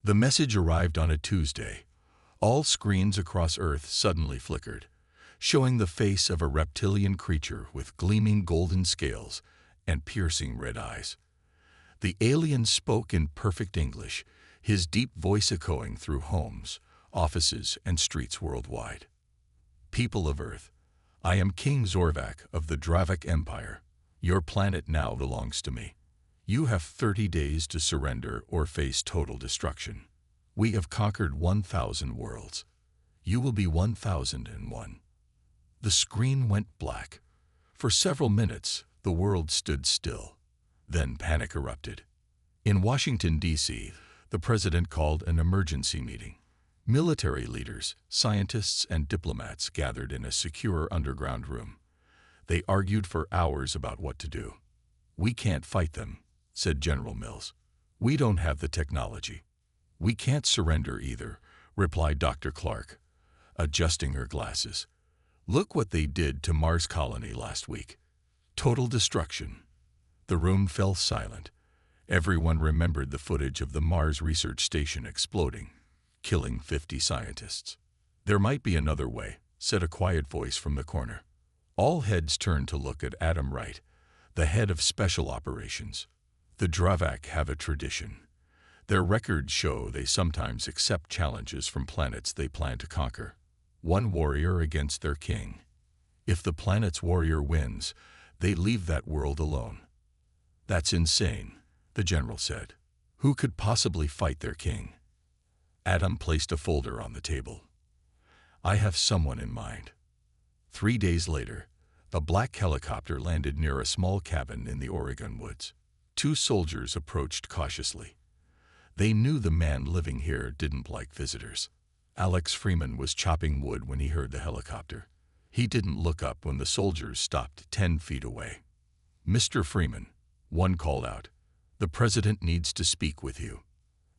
The message arrived on a Tuesday. All screens across Earth suddenly flickered, showing the face of a reptilian creature with gleaming golden scales and piercing red eyes. The alien spoke in perfect English, his deep voice echoing through homes, offices, and streets worldwide. People of Earth, I am King Zorvak of the Dravak Empire. Your planet now belongs to me. You have 30 days to surrender or face total destruction. We have conquered 1,000 worlds. You will be 1,001. The screen went black. For several minutes, the world stood still. Then panic erupted. In Washington, D.C., the president called an emergency meeting. Military leaders, scientists, and diplomats gathered in a secure underground room. They argued for hours about what to do. "We can't fight them," said General Mills. "We don't have the technology." "We can't surrender either," replied Dr. Clark, adjusting her glasses. "Look what they did to Mars colony last week. Total destruction." The room fell silent. Everyone remembered the footage of the Mars research station exploding, killing 50 scientists. "There might be another way," said a quiet voice from the corner. All heads turned to look at Adam Wright, the head of special operations. The Dravak have a tradition. Their records show they sometimes accept challenges from planets they plan to conquer. One warrior against their king. If the planet's warrior wins, they leave that world alone. "That's insane," the general said. "Who could possibly fight their king?" Adam placed a folder on the table. "I have someone in mind." 3 days later, a black helicopter landed near a small cabin in the Oregon woods. 2 soldiers approached cautiously. They knew the man living here didn't like visitors. Alex Freeman was chopping wood when he heard the helicopter. He didn't look up when the soldiers stopped 10 feet away. "Mr. Freeman," one called out, "the president needs to speak with you."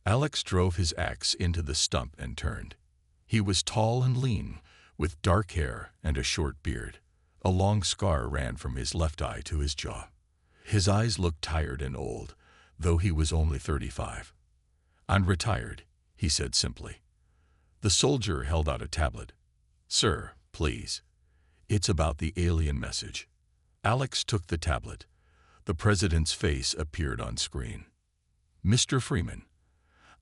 Alex drove his axe into the stump and turned. He was tall and lean, with dark hair and a short beard. A long scar ran from his left eye to his jaw. His eyes looked tired and old, though he was only 35. "I'm retired," he said simply. The soldier held out a tablet. "Sir, please. It's about the alien message." Alex took the tablet. The president's face appeared on screen. "Mr. Freeman,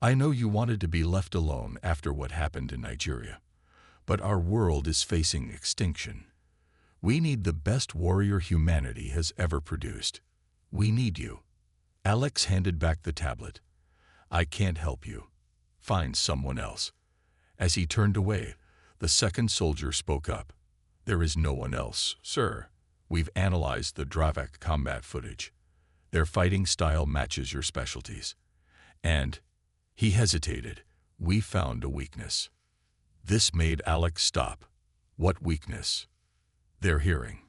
I know you wanted to be left alone after what happened in Nigeria, but our world is facing extinction. We need the best warrior humanity has ever produced. We need you." Alex handed back the tablet. "I can't help you. Find someone else." As he turned away, the second soldier spoke up. "There is no one else, sir. We've analyzed the Dravak combat footage. Their fighting style matches your specialties. And," he hesitated, "we found a weakness." This made Alex stop. What weakness? Their hearing.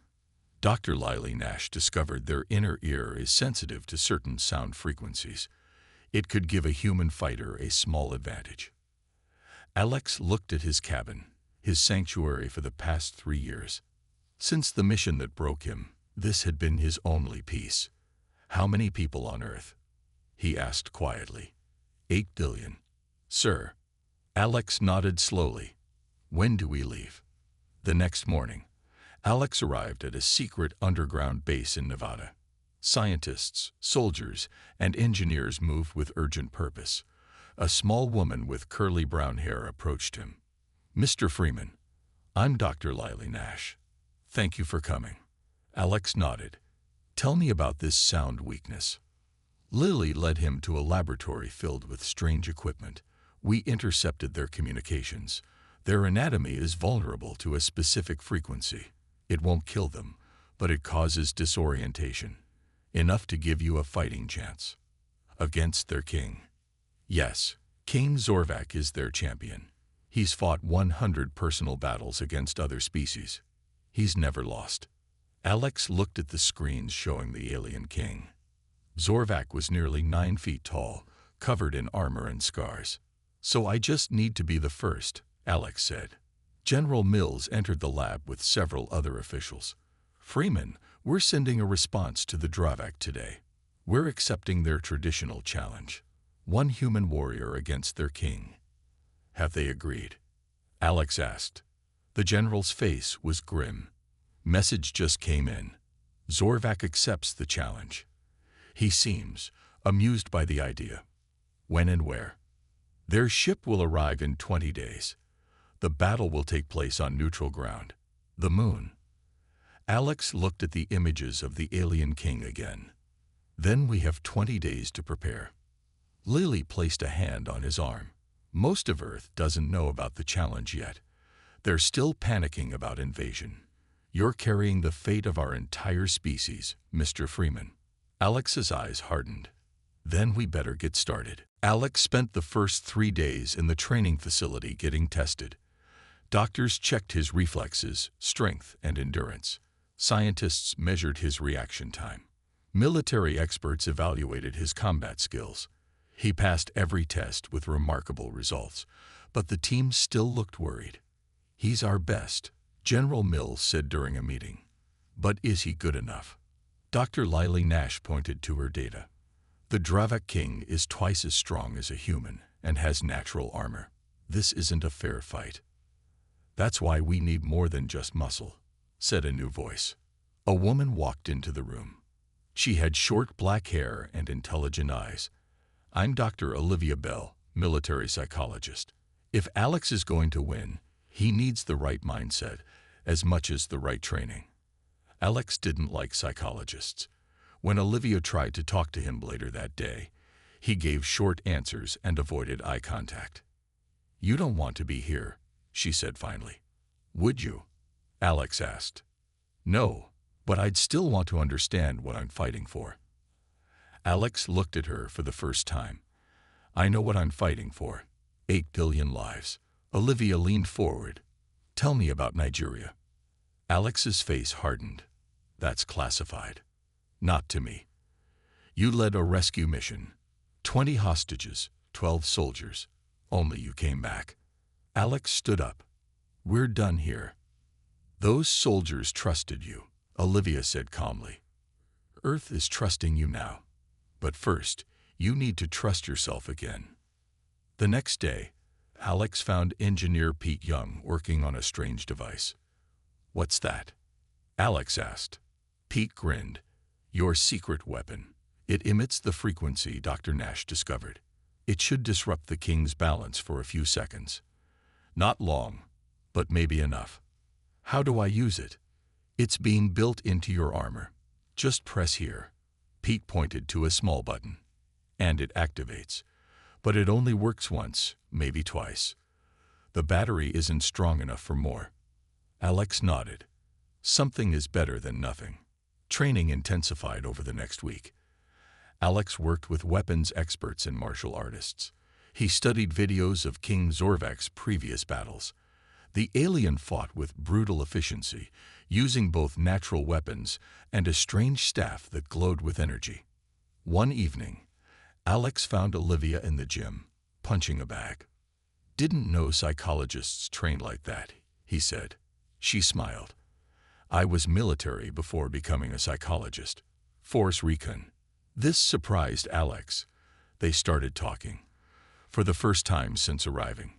Dr. Lily Nash discovered their inner ear is sensitive to certain sound frequencies. It could give a human fighter a small advantage. Alex looked at his cabin, his sanctuary for the past 3 years. Since the mission that broke him, this had been his only peace. "How many people on Earth?" he asked quietly. 8 billion. "Sir." Alex nodded slowly. "When do we leave?" The next morning, Alex arrived at a secret underground base in Nevada. Scientists, soldiers, and engineers moved with urgent purpose. A small woman with curly brown hair approached him. "Mr. Freeman, I'm Dr. Lily Nash. Thank you for coming." Alex nodded. "Tell me about this sound weakness." Lily led him to a laboratory filled with strange equipment. "We intercepted their communications. Their anatomy is vulnerable to a specific frequency. It won't kill them, but it causes disorientation. Enough to give you a fighting chance." "Against their king?" "Yes. King Zorvak is their champion. He's fought 100 personal battles against other species. He's never lost." Alex looked at the screens showing the alien king. Zorvak was nearly 9 feet tall, covered in armor and scars. "So I just need to be the first," Alex said. General Mills entered the lab with several other officials. "Freeman, we're sending a response to the Dravak today. We're accepting their traditional challenge. One human warrior against their king. Have they agreed? Alex asked. The general's face was grim. Message just came in. Zorvac accepts the challenge. He seems amused by the idea. When and where? Their ship will arrive in 20 days. The battle will take place on neutral ground. The moon. Alex looked at the images of the alien king again. Then we have 20 days to prepare. Lily placed a hand on his arm. Most of Earth doesn't know about the challenge yet. They're still panicking about invasion. You're carrying the fate of our entire species, Mr. Freeman. Alex's eyes hardened. Then we better get started. Alex spent the first 3 days in the training facility getting tested. Doctors checked his reflexes, strength, and endurance. Scientists measured his reaction time. Military experts evaluated his combat skills. He passed every test with remarkable results, but the team still looked worried. He's our best, General Mills said during a meeting. But is he good enough? Dr. Lily Nash pointed to her data. The Dravak King is twice as strong as a human and has natural armor. This isn't a fair fight. That's why we need more than just muscle, said a new voice. A woman walked into the room. She had short black hair and intelligent eyes. I'm Dr. Olivia Bell, military psychologist. If Alex is going to win, he needs the right mindset as much as the right training. Alex didn't like psychologists. When Olivia tried to talk to him later that day, he gave short answers and avoided eye contact. You don't want to be here, she said finally. Would you? Alex asked. No, but I'd still want to understand what I'm fighting for. Alex looked at her for the first time. I know what I'm fighting for. 8 billion lives. Olivia leaned forward. Tell me about Nigeria. Alex's face hardened. That's classified. Not to me. You led a rescue mission. 20 hostages, 12 soldiers. Only you came back. Alex stood up. We're done here. Those soldiers trusted you, Olivia said calmly. Earth is trusting you now. But first, you need to trust yourself again. The next day, Alex found engineer Pete Young working on a strange device. What's that? Alex asked. Pete grinned. Your secret weapon. It emits the frequency Dr. Nash discovered. It should disrupt the king's balance for a few seconds. Not long, but maybe enough. How do I use it? It's being built into your armor. Just press here. Pete pointed to a small button. And it activates. But it only works once, maybe twice. The battery isn't strong enough for more. Alex nodded. Something is better than nothing. Training intensified over the next week. Alex worked with weapons experts and martial artists. He studied videos of King Zorvac's previous battles. The alien fought with brutal efficiency, using both natural weapons and a strange staff that glowed with energy. One evening, Alex found Olivia in the gym, punching a bag. Didn't know psychologists trained like that, he said. She smiled. I was military before becoming a psychologist. Force Recon. This surprised Alex. They started talking. For the first time since arriving,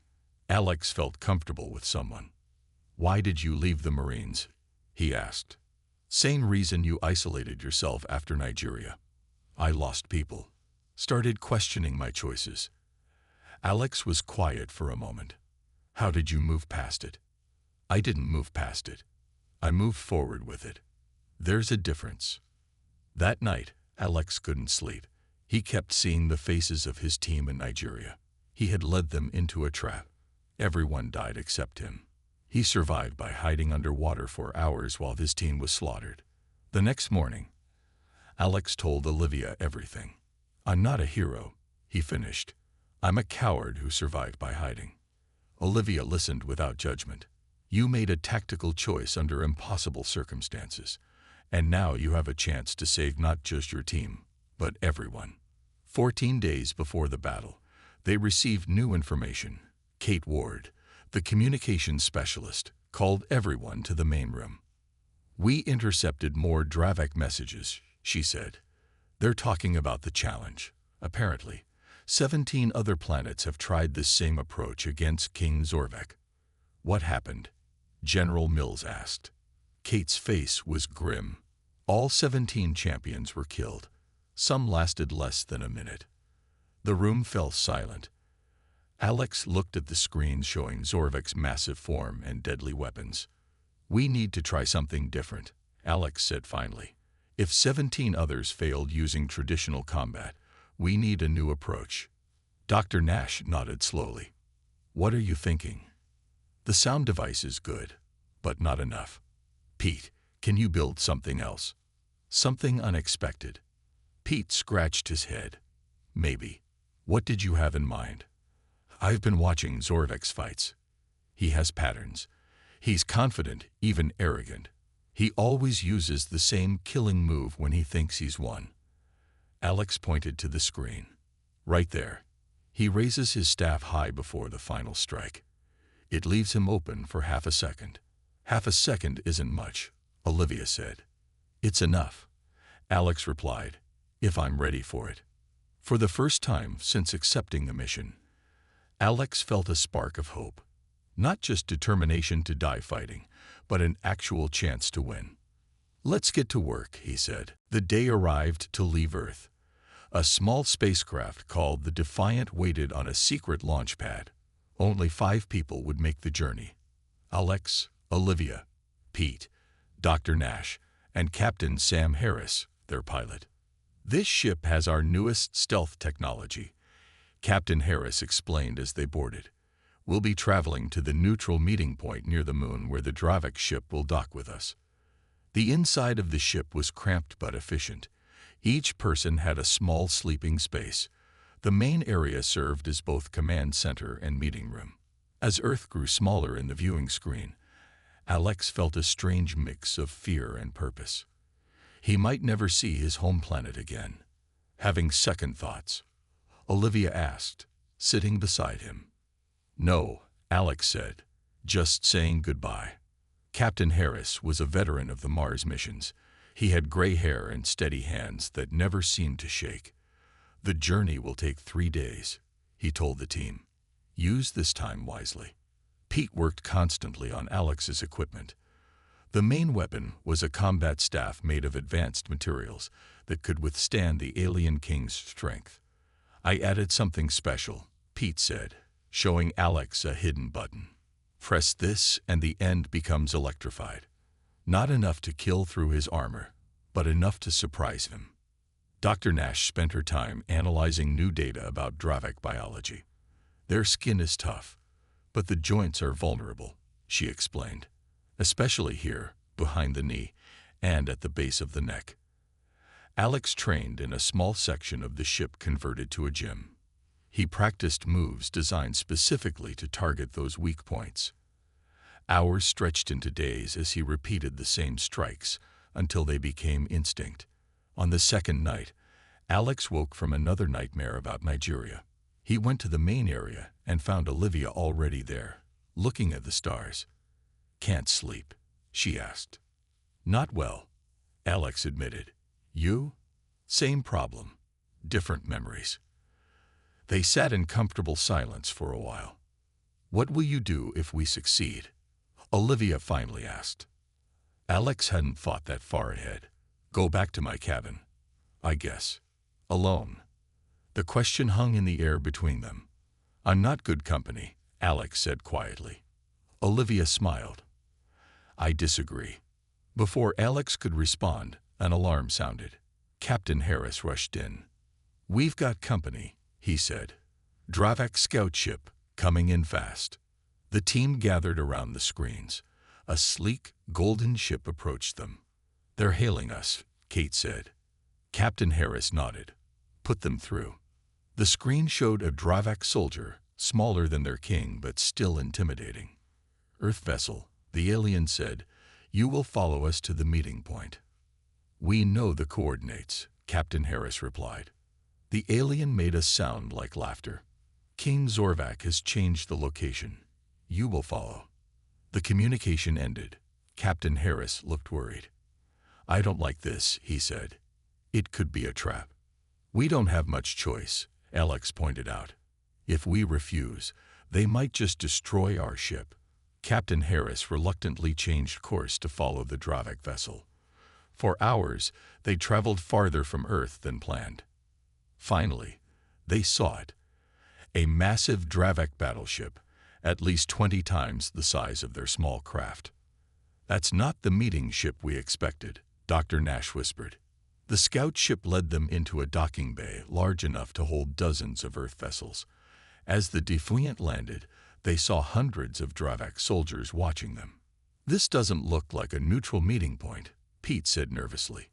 Alex felt comfortable with someone. Why did you leave the Marines? He asked. Same reason you isolated yourself after Nigeria. I lost people. Started questioning my choices. Alex was quiet for a moment. How did you move past it? I didn't move past it. I moved forward with it. There's a difference. That night, Alex couldn't sleep. He kept seeing the faces of his team in Nigeria. He had led them into a trap. Everyone died except him. He survived by hiding underwater for hours while his team was slaughtered. The next morning, Alex told Olivia everything. I'm not a hero, he finished. I'm a coward who survived by hiding. Olivia listened without judgment. You made a tactical choice under impossible circumstances, and now you have a chance to save not just your team, but everyone. 14 days before the battle, they received new information. Kate Ward, the communications specialist, called everyone to the main room. We intercepted more Dravak messages, she said. They're talking about the challenge. Apparently, 17 other planets have tried this same approach against King Zorvek. What happened? General Mills asked. Kate's face was grim. All 17 champions were killed. Some lasted less than a minute. The room fell silent. Alex looked at the screen showing Zorvek's massive form and deadly weapons. We need to try something different, Alex said finally. If 17 others failed using traditional combat, we need a new approach. Dr. Nash nodded slowly. What are you thinking? The sound device is good, but not enough. Pete, can you build something else? Something unexpected. Pete scratched his head. Maybe. What did you have in mind? I've been watching Zorvek's fights. He has patterns. He's confident, even arrogant. He always uses the same killing move when he thinks he's won. Alex pointed to the screen. Right there. He raises his staff high before the final strike. It leaves him open for half a second. Half a second isn't much, Olivia said. It's enough, Alex replied, if I'm ready for it. For the first time since accepting the mission, Alex felt a spark of hope. Not just determination to die fighting, but an actual chance to win. Let's get to work, he said. The day arrived to leave Earth. A small spacecraft called the Defiant waited on a secret launch pad. Only 5 people would make the journey. Alex, Olivia, Pete, Dr. Nash, and Captain Sam Harris, their pilot. This ship has our newest stealth technology, Captain Harris explained as they boarded. We'll be traveling to the neutral meeting point near the moon where the Dravik ship will dock with us. The inside of the ship was cramped but efficient. Each person had a small sleeping space. The main area served as both command center and meeting room. As Earth grew smaller in the viewing screen, Alex felt a strange mix of fear and purpose. He might never see his home planet again. Having second thoughts, Olivia asked, sitting beside him. No, Alex said, just saying goodbye. Captain Harris was a veteran of the Mars missions. He had gray hair and steady hands that never seemed to shake. The journey will take 3 days, he told the team. Use this time wisely. Pete worked constantly on Alex's equipment. The main weapon was a combat staff made of advanced materials that could withstand the alien king's strength. I added something special, Pete said, showing Alex a hidden button. Press this and the end becomes electrified. Not enough to kill through his armor, but enough to surprise him. Dr. Nash spent her time analyzing new data about Dravik biology. Their skin is tough, but the joints are vulnerable, she explained, especially here, behind the knee, and at the base of the neck. Alex trained in a small section of the ship converted to a gym. He practiced moves designed specifically to target those weak points. Hours stretched into days as he repeated the same strikes until they became instinct. On the second night, Alex woke from another nightmare about Nigeria. He went to the main area and found Olivia already there, looking at the stars. Can't sleep, she asked. Not well, Alex admitted. You? Same problem, different memories. They sat in comfortable silence for a while. What will you do if we succeed? Olivia finally asked. Alex hadn't thought that far ahead. Go back to my cabin, I guess. Alone. The question hung in the air between them. I'm not good company, Alex said quietly. Olivia smiled. I disagree. Before Alex could respond, an alarm sounded. Captain Harris rushed in. We've got company, he said. Dravik scout ship, coming in fast. The team gathered around the screens. A sleek, golden ship approached them. They're hailing us, Kate said. Captain Harris nodded. Put them through. The screen showed a Dravik soldier, smaller than their king but still intimidating. Earth vessel, the alien said, you will follow us to the meeting point. We know the coordinates, Captain Harris replied. The alien made a sound like laughter. King Zorvak has changed the location. You will follow. The communication ended. Captain Harris looked worried. I don't like this, he said. It could be a trap. We don't have much choice, Alex pointed out. If we refuse, they might just destroy our ship. Captain Harris reluctantly changed course to follow the Dravak vessel. For hours, they traveled farther from Earth than planned. Finally, they saw it. A massive Dravak battleship, at least 20 times the size of their small craft. "That's not the meeting ship we expected," Dr. Nash whispered. The scout ship led them into a docking bay large enough to hold dozens of Earth vessels. As the Defiant landed, they saw hundreds of Dravak soldiers watching them. "This doesn't look like a neutral meeting point," Pete said nervously.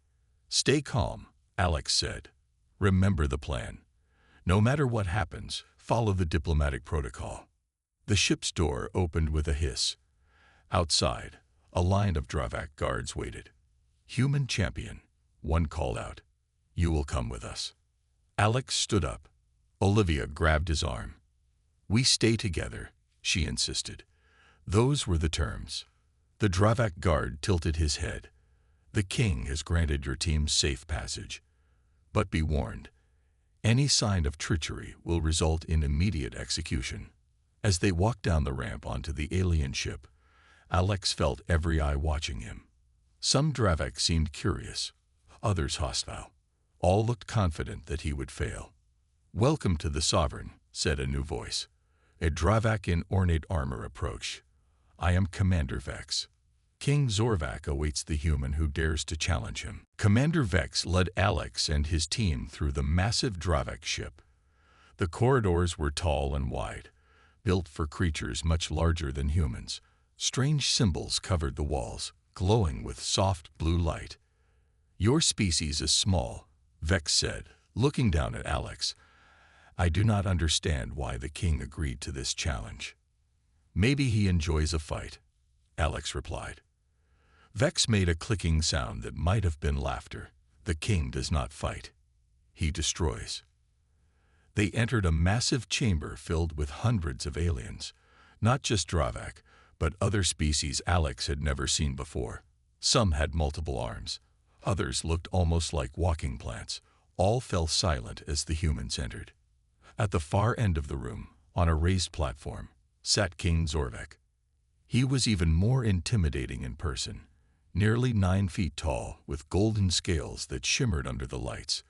"Stay calm," Alex said. "Remember the plan. No matter what happens, follow the diplomatic protocol." The ship's door opened with a hiss. Outside, a line of Dravak guards waited. "Human champion," one called out. "You will come with us." Alex stood up. Olivia grabbed his arm. "We stay together," she insisted. Those were the terms. The Dravak guard tilted his head. "The king has granted your team safe passage. But be warned, any sign of treachery will result in immediate execution." As they walked down the ramp onto the alien ship, Alex felt every eye watching him. Some Dravak seemed curious, others hostile. All looked confident that he would fail. "Welcome to the Sovereign," said a new voice. A Dravak in ornate armor approached. "I am Commander Vex. King Zorvak awaits the human who dares to challenge him." Commander Vex led Alex and his team through the massive Dravak ship. The corridors were tall and wide, built for creatures much larger than humans. Strange symbols covered the walls, glowing with soft blue light. "Your species is small," Vex said, looking down at Alex. "I do not understand why the king agreed to this challenge." "Maybe he enjoys a fight," Alex replied. Vex made a clicking sound that might have been laughter. "The king does not fight. He destroys." They entered a massive chamber filled with hundreds of aliens, not just Dravak, but other species Alex had never seen before. Some had multiple arms. Others looked almost like walking plants. All fell silent as the humans entered. At the far end of the room, on a raised platform, sat King Zorvak. He was even more intimidating in person, nearly 9 feet tall, with golden scales that shimmered under the lights.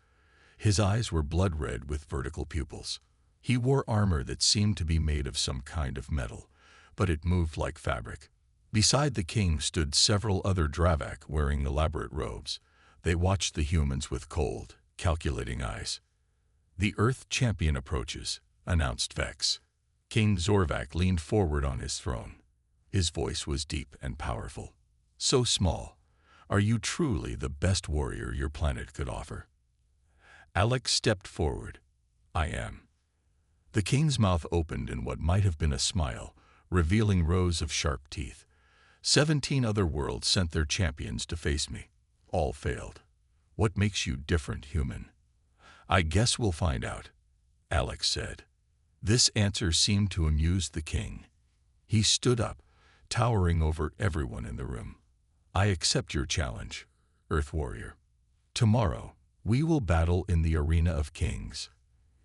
His eyes were blood red with vertical pupils. He wore armor that seemed to be made of some kind of metal, but it moved like fabric. Beside the king stood several other Dravak wearing elaborate robes. They watched the humans with cold, calculating eyes. "The Earth champion approaches," announced Vex. King Zorvak leaned forward on his throne. His voice was deep and powerful. "So small. Are you truly the best warrior your planet could offer?" Alex stepped forward. "I am." The king's mouth opened in what might have been a smile, revealing rows of sharp teeth. 17 other worlds sent their champions to face me. All failed. What makes you different, human?" "I guess we'll find out," Alex said. This answer seemed to amuse the king. He stood up, towering over everyone in the room. "I accept your challenge, Earth Warrior. Tomorrow, we will battle in the Arena of Kings.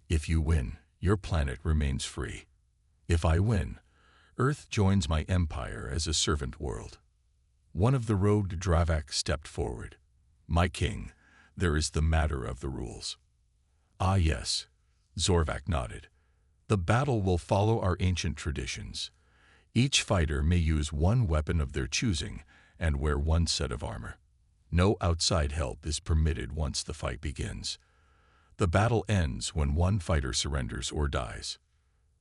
If you win, your planet remains free. If I win, Earth joins my empire as a servant world." One of the robed Dravak stepped forward. "My king, there is the matter of the rules." "Ah yes," Zorvak nodded. "The battle will follow our ancient traditions. Each fighter may use one weapon of their choosing and wear one set of armor. No outside help is permitted once the fight begins. The battle ends when one fighter surrenders or dies."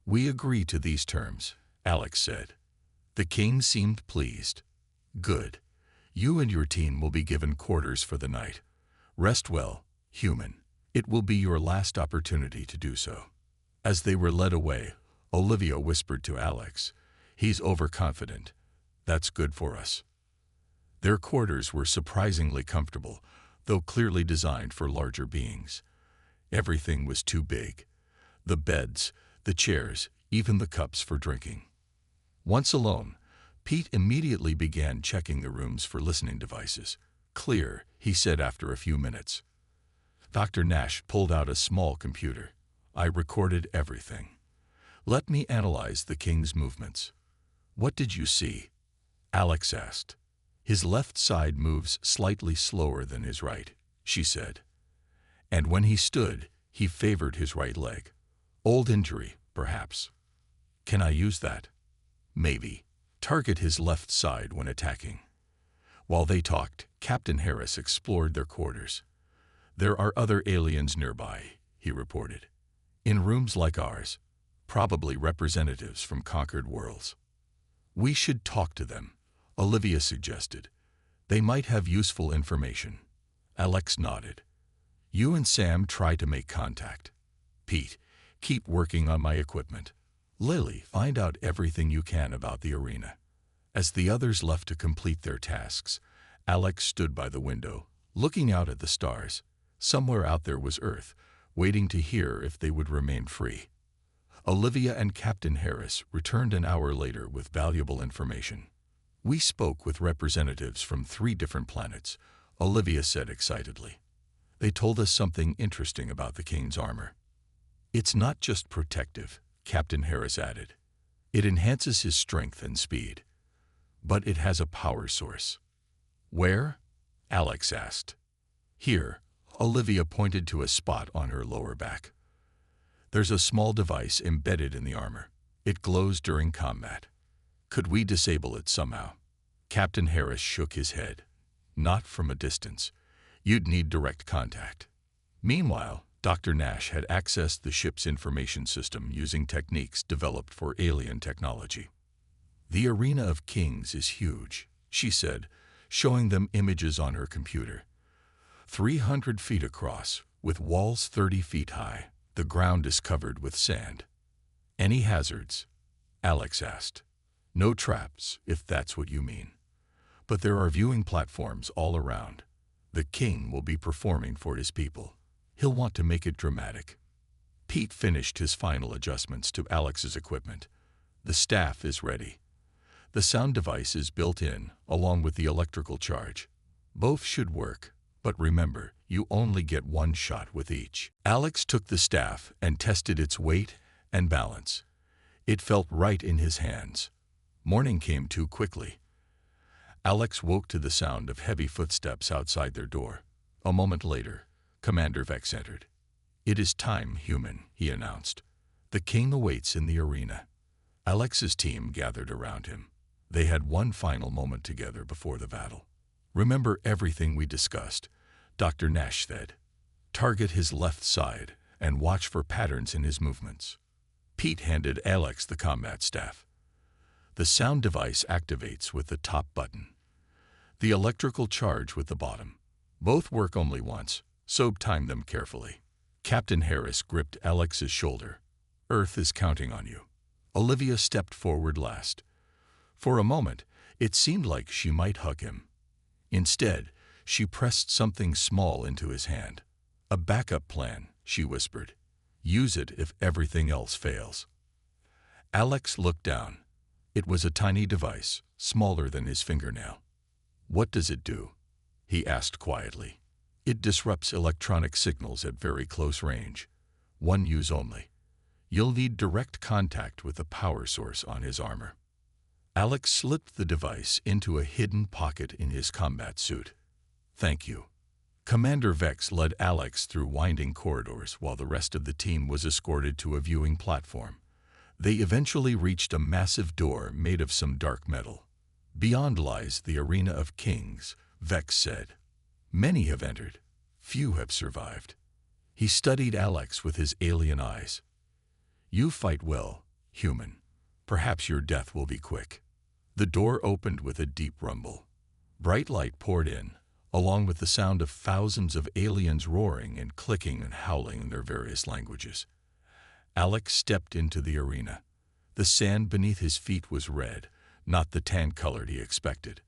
"We agree to these terms," Alex said. The king seemed pleased. "Good. You and your team will be given quarters for the night. Rest well, human. It will be your last opportunity to do so." As they were led away, Olivia whispered to Alex, "He's overconfident. That's good for us." Their quarters were surprisingly comfortable, though clearly designed for larger beings. Everything was too big. The beds, the chairs, even the cups for drinking. Once alone, Pete immediately began checking the rooms for listening devices. "Clear," he said after a few minutes. Dr. Nash pulled out a small computer. I recorded everything. Let me analyze the king's movements. What did you see? Alex asked. His left side moves slightly slower than his right, she said. And when he stood, he favored his right leg. Old injury, perhaps. Can I use that? Maybe. Target his left side when attacking. While they talked, Captain Harris explored their quarters. There are other aliens nearby, he reported. In rooms like ours, probably representatives from conquered worlds. We should talk to them, Olivia suggested. They might have useful information. Alex nodded. You and Sam try to make contact. Pete, keep working on my equipment. Lily, find out everything you can about the arena. As the others left to complete their tasks, Alex stood by the window, looking out at the stars. Somewhere out there was Earth, waiting to hear if they would remain free. Olivia and Captain Harris returned an hour later with valuable information. We spoke with representatives from 3 different planets, Olivia said excitedly. They told us something interesting about the King's armor. It's not just protective, Captain Harris added. It enhances his strength and speed. But it has a power source. Where? Alex asked. Here, Olivia pointed to a spot on her lower back. There's a small device embedded in the armor. It glows during combat. Could we disable it somehow? Captain Harris shook his head. Not from a distance. You'd need direct contact. Meanwhile, Dr. Nash had accessed the ship's information system using techniques developed for alien technology. The Arena of Kings is huge, she said, showing them images on her computer. 300 feet across, with walls 30 feet high. The ground is covered with sand. Any hazards? Alex asked. No traps, if that's what you mean. But there are viewing platforms all around. The king will be performing for his people. He'll want to make it dramatic. Pete finished his final adjustments to Alex's equipment. The staff is ready. The sound device is built in, along with the electrical charge. Both should work, but remember, you only get one shot with each. Alex took the staff and tested its weight and balance. It felt right in his hands. Morning came too quickly. Alex woke to the sound of heavy footsteps outside their door. A moment later, Commander Vex entered. It is time, human, he announced. The king awaits in the arena. Alex's team gathered around him. They had one final moment together before the battle. Remember everything we discussed, Dr. Nash said. Target his left side and watch for patterns in his movements. Pete handed Alex the combat staff. The sound device activates with the top button. The electrical charge with the bottom. Both work only once, so time them carefully. Captain Harris gripped Alex's shoulder. Earth is counting on you. Olivia stepped forward last. For a moment, it seemed like she might hug him. Instead, she pressed something small into his hand. A backup plan, she whispered. Use it if everything else fails. Alex looked down. It was a tiny device, smaller than his fingernail. What does it do? He asked quietly. It disrupts electronic signals at very close range. One use only. You'll need direct contact with the power source on his armor. Alex slipped the device into a hidden pocket in his combat suit. Thank you. Commander Vex led Alex through winding corridors while the rest of the team was escorted to a viewing platform. They eventually reached a massive door made of some dark metal. Beyond lies the Arena of Kings, Vex said. Many have entered. Few have survived. He studied Alex with his alien eyes. You fight well, human. Perhaps your death will be quick. The door opened with a deep rumble. Bright light poured in, along with the sound of thousands of aliens roaring and clicking and howling in their various languages. Alex stepped into the arena. The sand beneath his feet was red, not the tan color he expected.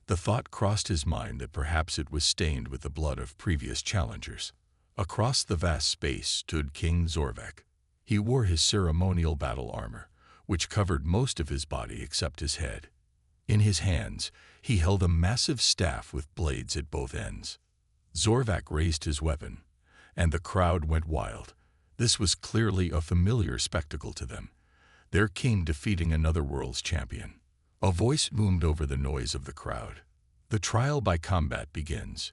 The thought crossed his mind that perhaps it was stained with the blood of previous challengers. Across the vast space stood King Zorvek. He wore his ceremonial battle armor, which covered most of his body except his head. In his hands, he held a massive staff with blades at both ends. Zorvak raised his weapon, and the crowd went wild. This was clearly a familiar spectacle to them, their king defeating another world's champion. A voice boomed over the noise of the crowd. The trial by combat begins.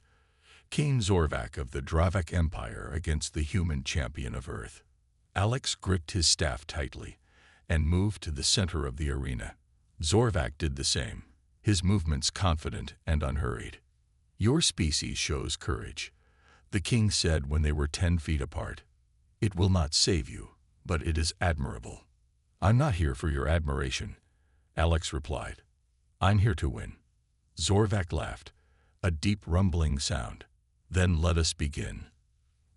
King Zorvak of the Dravak Empire against the human champion of Earth. Alex gripped his staff tightly and moved to the center of the arena. Zorvak did the same, his movements confident and unhurried. "Your species shows courage," the king said when they were 10 feet apart. "It will not save you, but it is admirable." "I'm not here for your admiration," Alex replied. "I'm here to win." Zorvak laughed, a deep rumbling sound. "Then let us begin."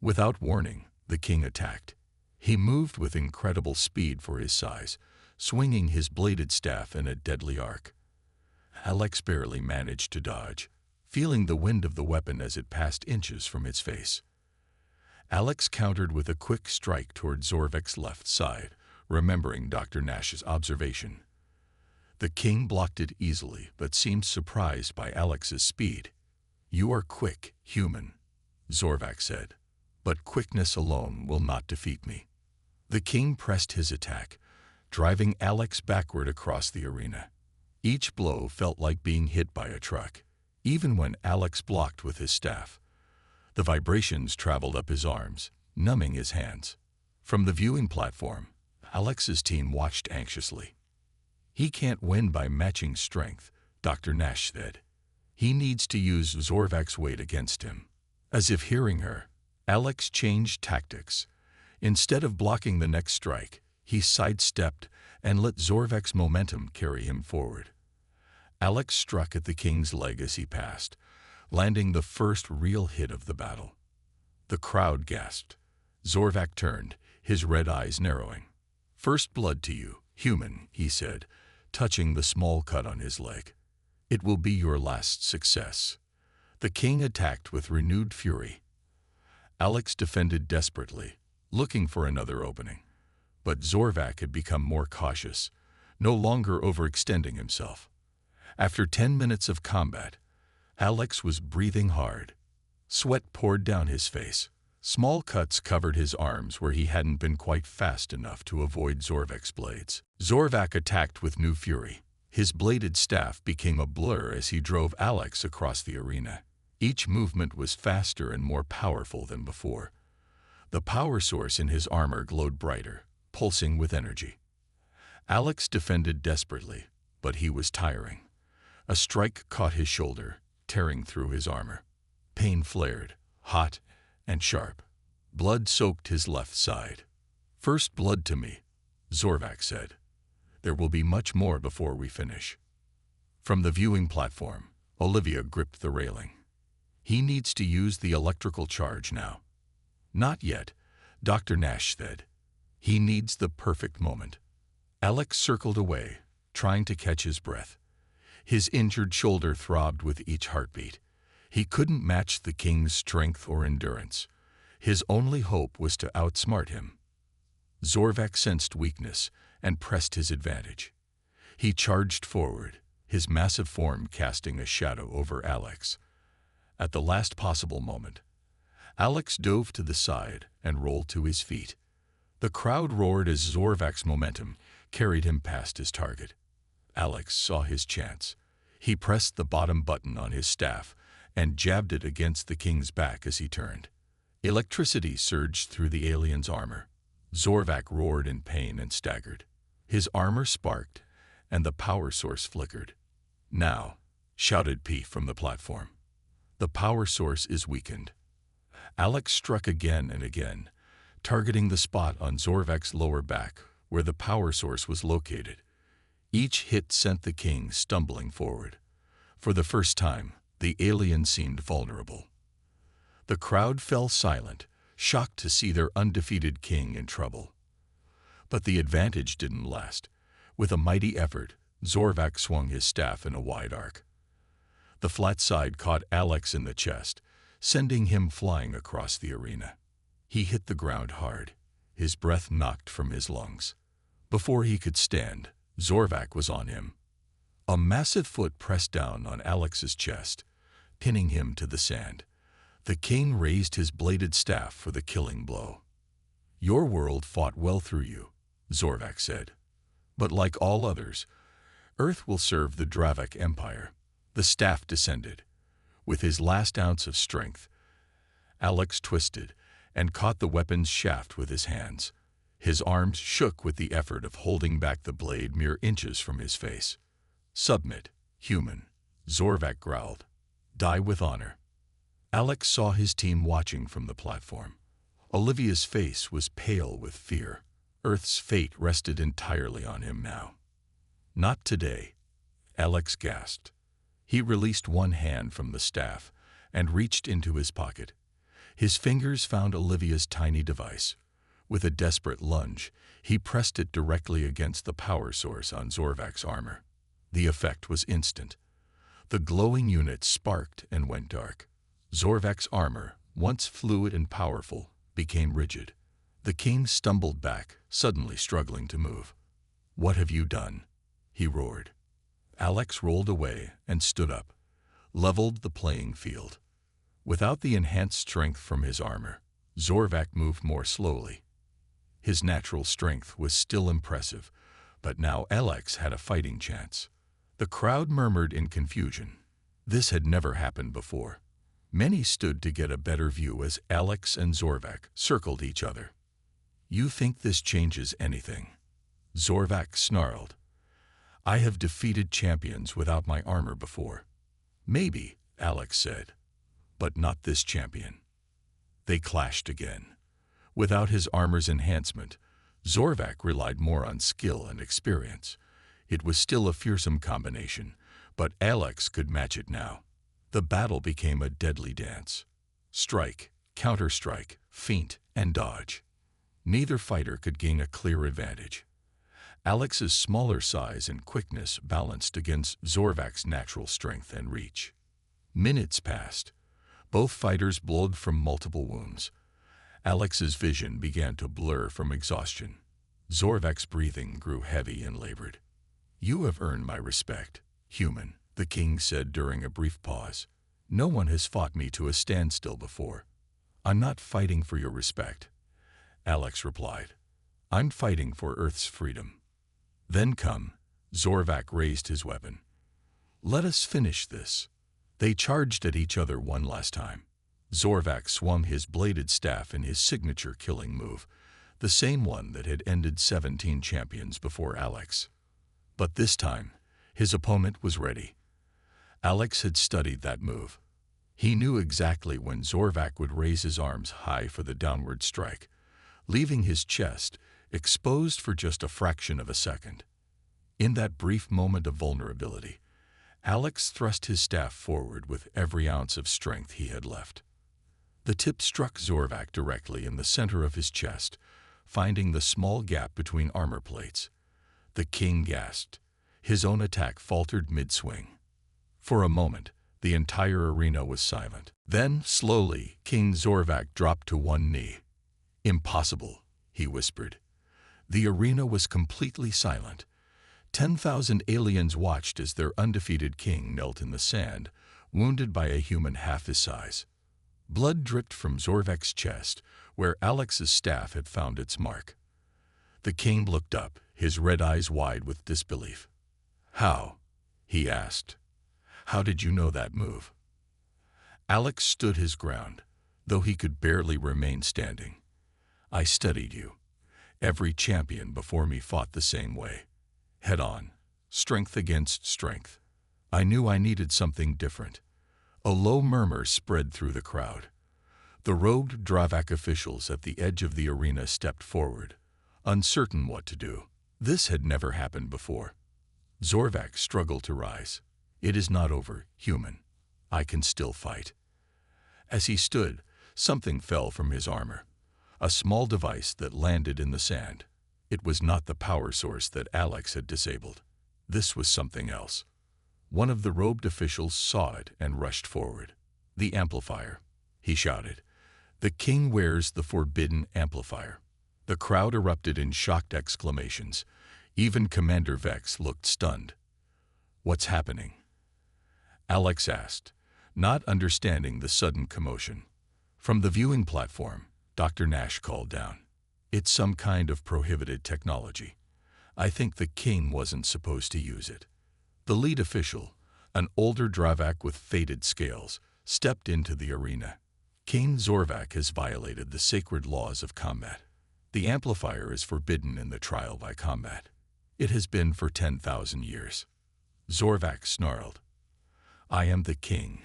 Without warning, the king attacked. He moved with incredible speed for his size, swinging his bladed staff in a deadly arc. Alex barely managed to dodge, feeling the wind of the weapon as it passed inches from its face. Alex countered with a quick strike toward Zorvak's left side, remembering Dr. Nash's observation. The king blocked it easily, but seemed surprised by Alex's speed. "You are quick, human," Zorvak said, "but quickness alone will not defeat me." The king pressed his attack, driving Alex backward across the arena. Each blow felt like being hit by a truck, even when Alex blocked with his staff. The vibrations traveled up his arms, numbing his hands. From the viewing platform, Alex's team watched anxiously. "He can't win by matching strength," Dr. Nash said. "He needs to use Zorvak's weight against him." As if hearing her, Alex changed tactics. Instead of blocking the next strike, he sidestepped and let Zorvak's momentum carry him forward. Alex struck at the king's leg as he passed, landing the first real hit of the battle. The crowd gasped. Zorvak turned, his red eyes narrowing. "First blood to you, human," he said, touching the small cut on his leg. "It will be your last success." The king attacked with renewed fury. Alex defended desperately, looking for another opening. But Zorvak had become more cautious, no longer overextending himself. After 10 minutes of combat, Alex was breathing hard. Sweat poured down his face. Small cuts covered his arms where he hadn't been quite fast enough to avoid Zorvak's blades. Zorvak attacked with new fury. His bladed staff became a blur as he drove Alex across the arena. Each movement was faster and more powerful than before. The power source in his armor glowed brighter, pulsing with energy. Alex defended desperately, but he was tiring. A strike caught his shoulder, tearing through his armor. Pain flared, hot and sharp. Blood soaked his left side. "First blood to me," Zorvak said. "There will be much more before we finish." From the viewing platform, Olivia gripped the railing. "He needs to use the electrical charge now." "Not yet," Dr. Nash said. "He needs the perfect moment." Alex circled away, trying to catch his breath. His injured shoulder throbbed with each heartbeat. He couldn't match the king's strength or endurance. His only hope was to outsmart him. Zorvak sensed weakness and pressed his advantage. He charged forward, his massive form casting a shadow over Alex. At the last possible moment, Alex dove to the side and rolled to his feet. The crowd roared as Zorvak's momentum carried him past his target. Alex saw his chance. He pressed the bottom button on his staff and jabbed it against the king's back as he turned. Electricity surged through the alien's armor. Zorvak roared in pain and staggered. His armor sparked, and the power source flickered. "Now," shouted P from the platform. "The power source is weakened." Alex struck again and again, targeting the spot on Zorvak's lower back where the power source was located. Each hit sent the king stumbling forward. For the first time, the alien seemed vulnerable. The crowd fell silent, shocked to see their undefeated king in trouble. But the advantage didn't last. With a mighty effort, Zorvak swung his staff in a wide arc. The flat side caught Alex in the chest, sending him flying across the arena. He hit the ground hard, his breath knocked from his lungs. Before he could stand, Zorvak was on him. A massive foot pressed down on Alex's chest, pinning him to the sand. The king raised his bladed staff for the killing blow. Your world fought well through you, Zorvak said. But like all others, Earth will serve the Dravak Empire. The staff descended. With his last ounce of strength, Alex twisted and caught the weapon's shaft with his hands. His arms shook with the effort of holding back the blade mere inches from his face. Submit, human, Zorvak growled. Die with honor. Alex saw his team watching from the platform. Olivia's face was pale with fear. Earth's fate rested entirely on him now. Not today, Alex gasped. He released one hand from the staff and reached into his pocket. His fingers found Olivia's tiny device. With a desperate lunge, he pressed it directly against the power source on Zorvak's armor. The effect was instant. The glowing unit sparked and went dark. Zorvak's armor, once fluid and powerful, became rigid. The king stumbled back, suddenly struggling to move. "What have you done?" he roared. Alex rolled away and stood up, leveled the playing field. Without the enhanced strength from his armor, Zorvak moved more slowly. His natural strength was still impressive, but now Alex had a fighting chance. The crowd murmured in confusion. This had never happened before. Many stood to get a better view as Alex and Zorvak circled each other. "You think this changes anything?" Zorvak snarled. "I have defeated champions without my armor before." "Maybe," Alex said, "but not this champion." They clashed again. Without his armor's enhancement, Zorvak relied more on skill and experience. It was still a fearsome combination, but Alex could match it now. The battle became a deadly dance. Strike, counter-strike, feint, and dodge. Neither fighter could gain a clear advantage. Alex's smaller size and quickness balanced against Zorvak's natural strength and reach. Minutes passed. Both fighters bled from multiple wounds. Alex's vision began to blur from exhaustion. Zorvak's breathing grew heavy and labored. "You have earned my respect, human," the king said during a brief pause. "No one has fought me to a standstill before." "I'm not fighting for your respect," Alex replied. "I'm fighting for Earth's freedom." "Then come." Zorvak raised his weapon. "Let us finish this." They charged at each other one last time. Zorvak swung his bladed staff in his signature killing move, the same one that had ended 17 champions before Alex. But this time, his opponent was ready. Alex had studied that move. He knew exactly when Zorvak would raise his arms high for the downward strike, leaving his chest exposed for just a fraction of a second. In that brief moment of vulnerability, Alex thrust his staff forward with every ounce of strength he had left. The tip struck Zorvak directly in the center of his chest, finding the small gap between armor plates. The king gasped. His own attack faltered mid-swing. For a moment, the entire arena was silent. Then, slowly, King Zorvak dropped to one knee. "Impossible," he whispered. The arena was completely silent. 10,000 aliens watched as their undefeated king knelt in the sand, wounded by a human half his size. Blood dripped from Zorvak's chest, where Alex's staff had found its mark. The king looked up, his red eyes wide with disbelief. "How?" he asked. "How did you know that move?" Alex stood his ground, though he could barely remain standing. "I studied you. Every champion before me fought the same way. Head on, strength against strength. I knew I needed something different." A low murmur spread through the crowd. The robed Dravak officials at the edge of the arena stepped forward, uncertain what to do. This had never happened before. Zorvak struggled to rise. "It is not over, human. I can still fight." As he stood, something fell from his armor. A small device that landed in the sand. It was not the power source that Alex had disabled. This was something else. One of the robed officials saw it and rushed forward. "The amplifier," he shouted. "The king wears the forbidden amplifier." The crowd erupted in shocked exclamations. Even Commander Vex looked stunned. "What's happening?" Alex asked, not understanding the sudden commotion. From the viewing platform, Dr. Nash called down. It's some kind of prohibited technology. I think the king wasn't supposed to use it. The lead official, an older Dravak with faded scales, stepped into the arena. King Zorvak has violated the sacred laws of combat. The amplifier is forbidden in the trial by combat. It has been for 10,000 years. Zorvak snarled. I am the king.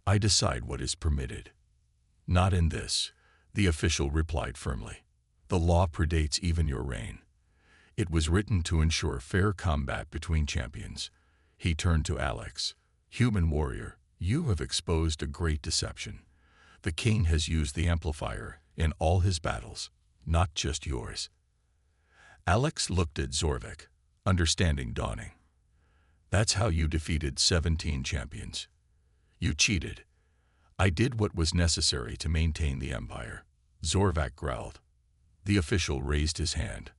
I decide what is permitted. Not in this, the official replied firmly. The law predates even your reign. It was written to ensure fair combat between champions. He turned to Alex. Human warrior, you have exposed a great deception. The king has used the amplifier in all his battles, not just yours. Alex looked at Zorvak, understanding dawning. That's how you defeated 17 champions. You cheated. I did what was necessary to maintain the empire. Zorvak growled. The official raised his hand.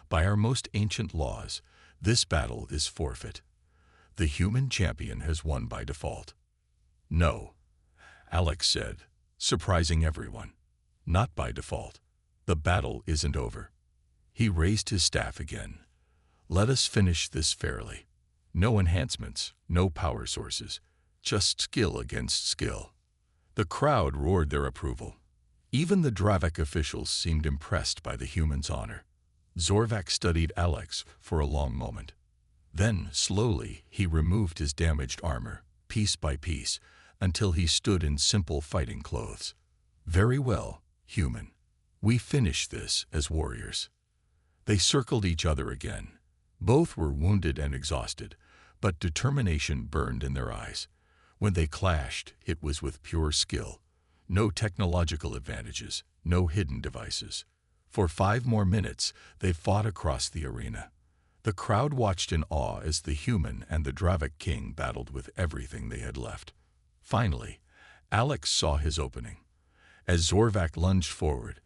By our most ancient laws, this battle is forfeit. The human champion has won by default. No, Alex said, surprising everyone. Not by default. The battle isn't over. He raised his staff again. Let us finish this fairly. No enhancements, no power sources, just skill against skill. The crowd roared their approval. Even the Dravak officials seemed impressed by the human's honor. Zorvak studied Alex for a long moment. Then, slowly, he removed his damaged armor, piece by piece, until he stood in simple fighting clothes. Very well, human. We finish this as warriors. They circled each other again. Both were wounded and exhausted, but determination burned in their eyes. When they clashed, it was with pure skill. No technological advantages, no hidden devices. For 5 more minutes, they fought across the arena. The crowd watched in awe as the human and the Dravak king battled with everything they had left. Finally, Alex saw his opening. As Zorvak lunged forward,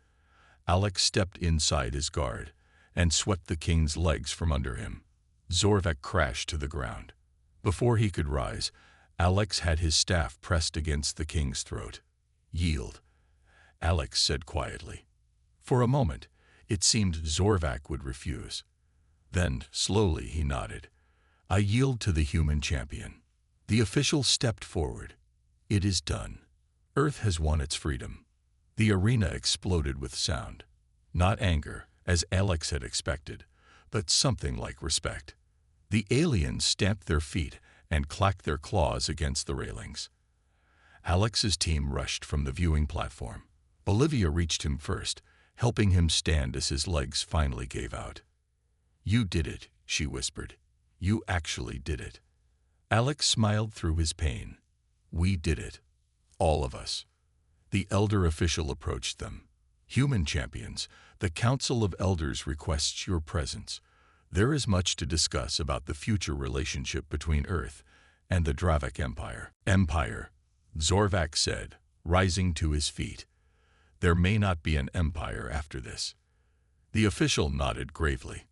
Alex stepped inside his guard and swept the king's legs from under him. Zorvak crashed to the ground. Before he could rise, Alex had his staff pressed against the king's throat. Yield, Alex said quietly. For a moment, it seemed Zorvak would refuse. Then, slowly, he nodded. I yield to the human champion. The official stepped forward. It is done. Earth has won its freedom. The arena exploded with sound. Not anger, as Alex had expected, but something like respect. The aliens stamped their feet and clacked their claws against the railings. Alex's team rushed from the viewing platform. Olivia reached him first, helping him stand as his legs finally gave out. You did it, she whispered. You actually did it. Alex smiled through his pain. We did it. All of us. The elder official approached them. Human champions, the Council of Elders requests your presence. There is much to discuss about the future relationship between Earth and the Dravak Empire. Empire, Zorvak said, rising to his feet. There may not be an empire after this. The official nodded gravely.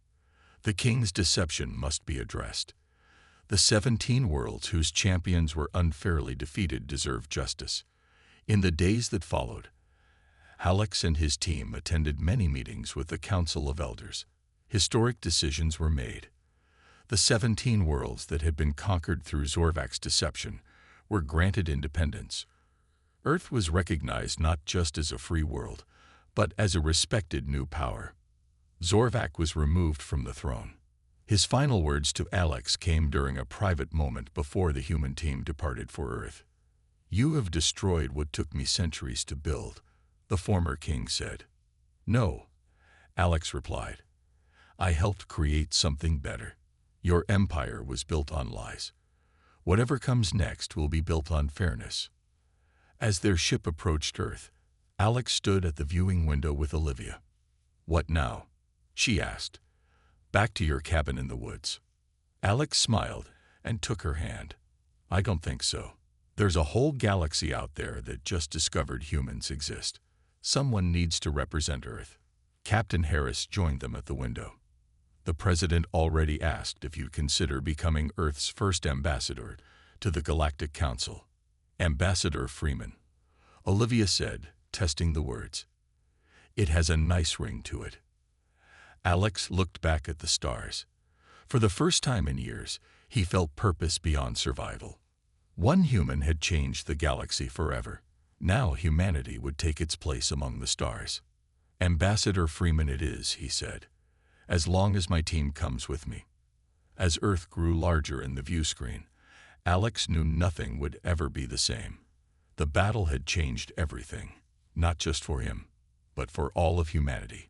The king's deception must be addressed. The 17 worlds whose champions were unfairly defeated deserve justice. In the days that followed, Alex and his team attended many meetings with the Council of Elders. Historic decisions were made. The 17 worlds that had been conquered through Zorvak's deception were granted independence. Earth was recognized not just as a free world, but as a respected new power. Zorvak was removed from the throne. His final words to Alex came during a private moment before the human team departed for Earth. You have destroyed what took me centuries to build, the former king said. No, Alex replied. I helped create something better. Your empire was built on lies. Whatever comes next will be built on fairness. As their ship approached Earth, Alex stood at the viewing window with Olivia. What now? She asked. Back to your cabin in the woods. Alex smiled and took her hand. I don't think so. There's a whole galaxy out there that just discovered humans exist. Someone needs to represent Earth. Captain Harris joined them at the window. The president already asked if you'd consider becoming Earth's first ambassador to the Galactic Council. Ambassador Freeman, Olivia said, testing the words. It has a nice ring to it." Alex looked back at the stars. For the first time in years, he felt purpose beyond survival. One human had changed the galaxy forever. Now humanity would take its place among the stars. "Ambassador Freeman it is," he said, "as long as my team comes with me." As Earth grew larger in the view screen, Alex knew nothing would ever be the same. The battle had changed everything, not just for him, but for all of humanity.